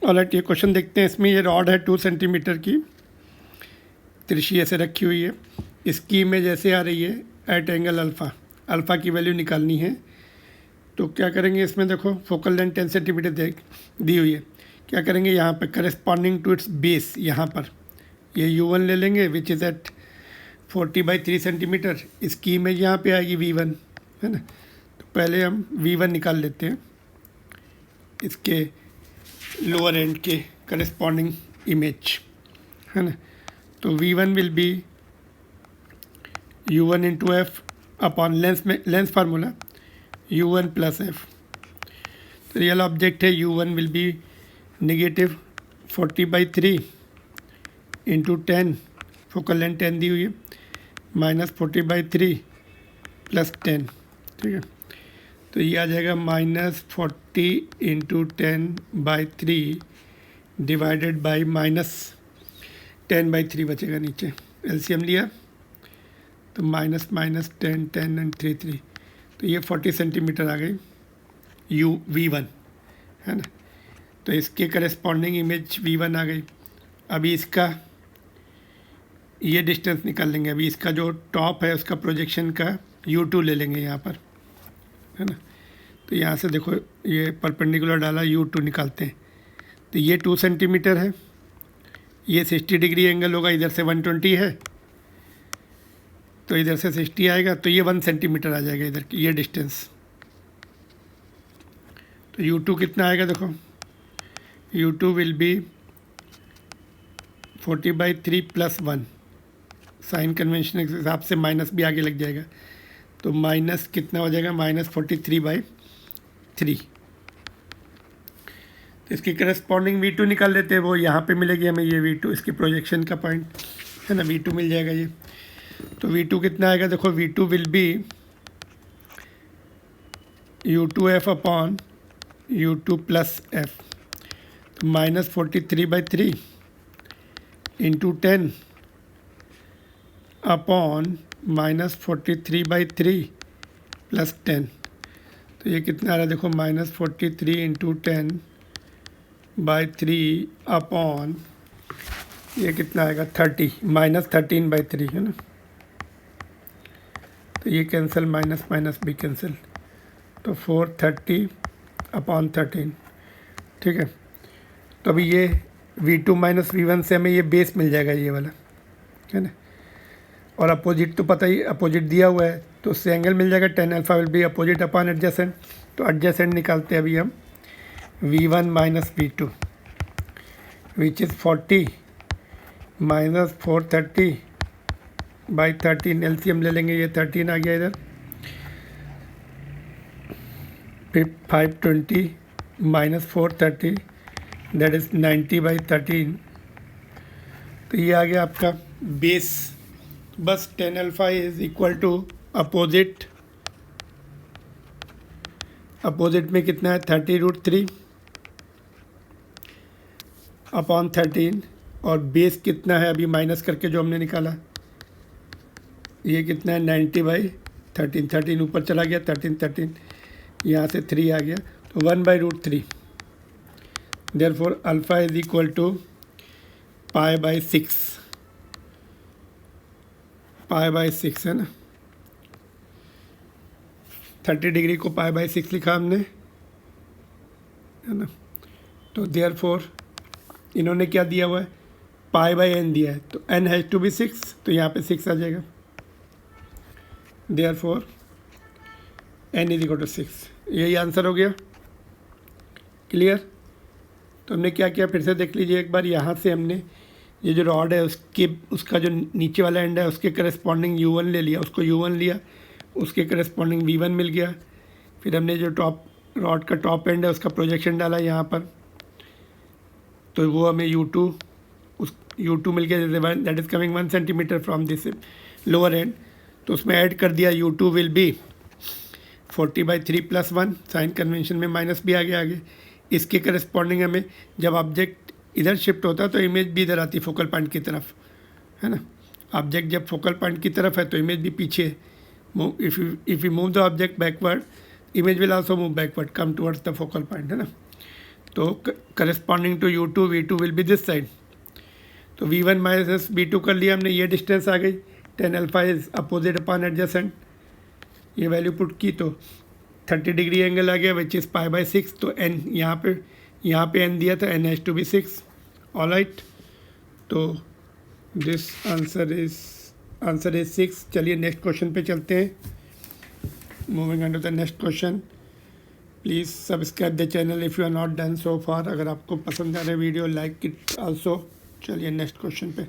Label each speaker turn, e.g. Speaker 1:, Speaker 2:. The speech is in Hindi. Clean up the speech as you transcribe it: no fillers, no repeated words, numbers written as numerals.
Speaker 1: ऑलराइट, ये क्वेश्चन देखते हैं। इसमें ये रॉड है 2 सेंटीमीटर की, तिरछी ऐसे रखी हुई है। इसकी इमेज ऐसे आ रही है एट एंगल अल्फ़ा। अल्फ़ा की वैल्यू निकालनी है। तो क्या करेंगे, इसमें देखो फोकल लेंथ 10 सेंटीमीटर दी हुई है। क्या करेंगे, यहाँ पर करस्पॉन्डिंग टू इट्स बेस, यहाँ पर ये U1 ले लेंगे विच इज़ एट 40/3 सेंटीमीटर। इसकी इमेज यहाँ पे आएगी V1, है ना। तो पहले हम V1 निकाल लेते हैं, इसके लोअर एंड के करस्पॉन्डिंग इमेज, है ना। तो V1 will be U1 into F upon length formula U1 plus F. तो रियल ऑब्जेक्ट है U1 will be negative 40/3 into 10, focal length 10 दी हुई है, माइनस 40/3 प्लस 10, ठीक है। तो ये आ जाएगा -40 इंटू 10/3 डिवाइडेड बाई -10/3 बचेगा नीचे। एलसीएम लिया तो माइनस 10 एंड 3, तो ये 40 सेंटीमीटर आ गई V1, है ना। तो इसके करस्पॉन्डिंग इमेज V1 आ गई। अभी इसका ये डिस्टेंस निकाल लेंगे। अभी इसका जो टॉप है उसका प्रोजेक्शन का U2 ले लेंगे यहाँ पर, है ना। तो यहाँ से देखो ये परपेंडिकुलर डाला, U2 निकालते हैं। तो ये 2 सेंटीमीटर है, ये 60 डिग्री एंगल होगा, इधर से 120 है तो इधर से 60 आएगा, तो ये 1 सेंटीमीटर आ जाएगा इधर की ये डिस्टेंस। तो U2 कितना आएगा, देखो U2 will be 40/3 plus 1। Sign convention के हिसाब से माइनस भी आगे लग जाएगा, तो माइनस कितना हो जाएगा, -43/3। तो इसकी करस्पॉन्डिंग V2 निकाल लेते हैं, वो यहाँ पे मिलेगी हमें ये V2, इसकी प्रोजेक्शन का पॉइंट, है ना। V2 मिल जाएगा ये। तो V2 कितना आएगा, देखो V2 will B U2F upon U2 plus F. तो -43/3 इंटू 10 अपॉन -43/3 प्लस 10। तो ये कितना आ रहा है, देखो -43 इंटू 10/3 अपॉन ये कितना आएगा 30, -13/3, है ना। तो ये कैंसिल, माइनस माइनस भी कैंसिल, तो 430 अपॉन 13, ठीक है। तो अभी ये V2 माइनस V1 से हमें ये बेस मिल जाएगा ये वाला, है ना। और अपोजिट तो पता ही, अपोजिट दिया हुआ है तो उससे एंगल मिल जाएगा, tan alpha will be opposite upon adjacent. तो एडजेसेंट निकालते हैं अभी हम, V1 minus V2 which is 40 minus 430/13। LCM ले लेंगे, ये 13 आ गया इधर, फिर 520 माइनस 430 दैट इज़ 90/13। तो ये आ गया आपका बेस। बस tan alpha is equal to opposite में कितना है 30√3 अपॉन 13, और बेस कितना है अभी माइनस करके जो हमने निकाला, ये कितना है 90/13। 13 ऊपर चला गया, 13 यहाँ से 3 आ गया, तो 1/√3। Therefore alpha is equal to π/6, π/6, है ना। 30 डिग्री को π/6 लिखा हमने, है ना। तो देयरफॉर इन्होंने क्या दिया हुआ है, π/n दिया है, तो n हैज़ टू बी 6, तो यहाँ पे 6 आ जाएगा। Therefore n is equal to 6। यही आंसर हो गया, क्लियर। तो हमने क्या किया, फिर से देख लीजिए एक बार। यहाँ से हमने ये जो रॉड है उसका जो नीचे वाला एंड है उसके करस्पॉन्डिंग U1 ले लिया, उसको U1 लिया, उसके करस्पॉन्डिंग V1 मिल गया। फिर हमने जो रॉड का टॉप एंड है उसका प्रोजेक्शन डाला यहाँ पर, तो वो हमें U2 मिल गया, that is coming 1 centimetre from this lower end. तो उसमें ऐड कर दिया U2 will be 40/3 plus 1, sign convention में माइनस भी आ गया आगे। इसके करस्पॉन्डिंग हमें जब ऑब्जेक्ट इधर शिफ्ट होता है तो इमेज भी इधर आती है फोकल पॉइंट की तरफ, है ना। ऑब्जेक्ट जब फोकल पॉइंट की तरफ है तो इमेज भी पीछे। If you move the object backward, image will also move backward, come towards the focal point, है ना। तो corresponding to U2 V2 will be this side. तो V1 माइनस V2 कर लिया हमने, ये डिस्टेंस आ गई। Tan alpha is opposite upon adjacent, ये वैल्यू पुट की तो 30 डिग्री एंगल आ गया विच इज़ π/6। तो n यहाँ पे n दिया था, n has to be 6। Alright, तो दिस आंसर इज 6। चलिए नेक्स्ट क्वेश्चन पे चलते हैं। Moving on to the next question. Please subscribe the channel if you are not done so far. अगर आपको पसंद आ रहा है वीडियो, लाइक इट आल्सो। चलिए नेक्स्ट क्वेश्चन पे।